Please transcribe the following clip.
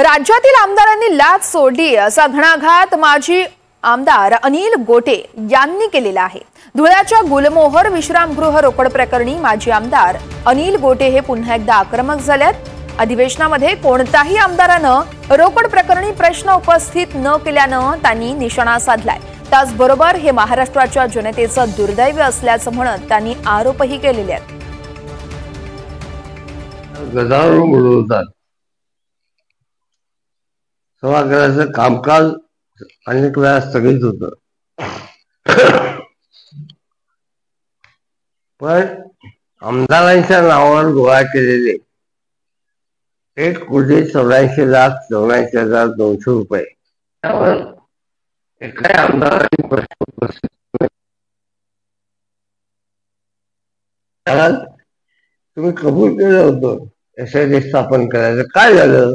राज्यातील आमदारांनी लाच सोडली असा घणाघात माजी आमदार अनिल गोटे यांनी केलेला आहे। धुळ्याच्या गुलमोहर विश्रामगृह रोकड प्रकरणी माजी आमदार अनिल गोटे हे पुन्हा एकदा आक्रमक झालेत। अधिवेशनामध्ये कोणत्याही आमदारानं रोकड प्रकरणी प्रश्न उपस्थित न केल्यानं त्यांनी निशाणा साधलाय। त्याचबरोबर हे महाराष्ट्राच्या जनतेचं दुर्दैव असल्याचं म्हणत त्यांनी आरोपही केलेले आहेत। गदारोळ बोलवतात, सभागृहाचं कामकाज अनेक वेळा स्थगित होतं, पण आमदारांच्या नावावर गोळा केलेले 1,84,84,200 रुपये त्यावर एकाही आमदारांनी प्रश्न उपस्थित तुम्ही कबूल केलं होतं SIT स्थापन करायचं, काय झालं?